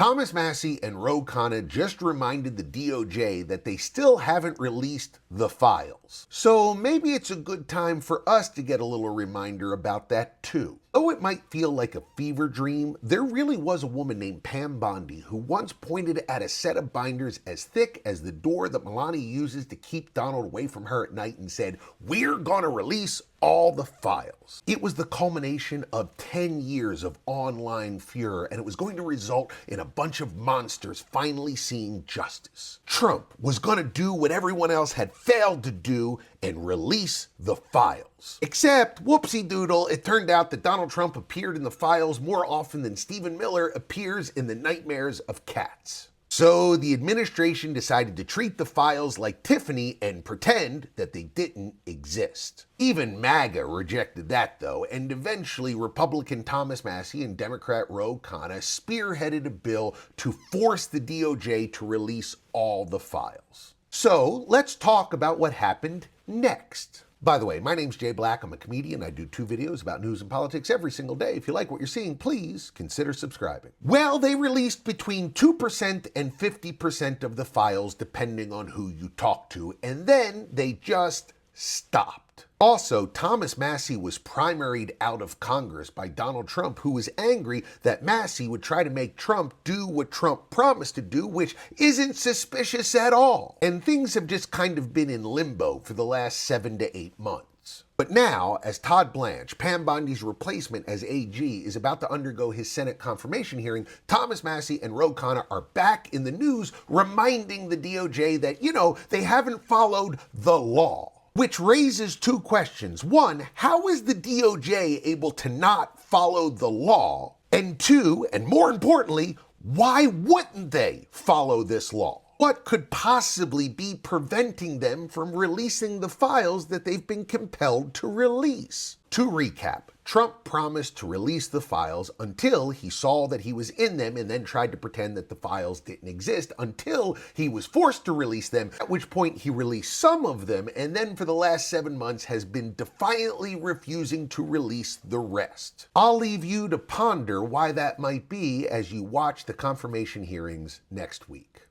Thomas Massie and Khanna just reminded the DOJ that they still haven't released the files. So maybe it's a good time for us to get a little reminder about that too. Though it might feel like a fever dream, there really was a woman named Pam Bondi who once pointed at a set of binders as thick as the door that Melania uses to keep Donald away from her at night and said, "We're gonna release all the files." It was the culmination of 10 years of online furor, and it was going to result in a bunch of monsters finally seeing justice. Trump was going to do what everyone else had failed to do and release the files. Except, whoopsie doodle, it turned out that Donald Trump appeared in the files more often than Stephen Miller appears in the nightmares of cats. So the administration decided to treat the files like Tiffany and pretend that they didn't exist. Even MAGA rejected that though, and eventually Republican Thomas Massie and Democrat Khanna spearheaded a bill to force the DOJ to release all the files. So let's talk about what happened next. By the way, my name's Jay Black. I'm a comedian. I do 2 videos about news and politics every single day. If you like what you're seeing, please consider subscribing. Well, they released between 2% and 50% of the files, depending on who you talk to, and then they just stopped. Also, Thomas Massie was primaried out of Congress by Donald Trump, who was angry that Massie would try to make Trump do what Trump promised to do, which isn't suspicious at all. And things have just kind of been in limbo for the last 7 to 8 months. But now, as Todd Blanche, Pam Bondi's replacement as AG, is about to undergo his Senate confirmation hearing, Thomas Massie and Khanna are back in the news, reminding the DOJ that, they haven't followed the law. Which raises 2 questions. 1, how is the DOJ able to not follow the law? And 2, and more importantly, why wouldn't they follow this law? What could possibly be preventing them from releasing the files that they've been compelled to release? To recap, Trump promised to release the files until he saw that he was in them and then tried to pretend that the files didn't exist until he was forced to release them, at which point he released some of them and then for the last 7 months has been defiantly refusing to release the rest. I'll leave you to ponder why that might be as you watch the confirmation hearings next week.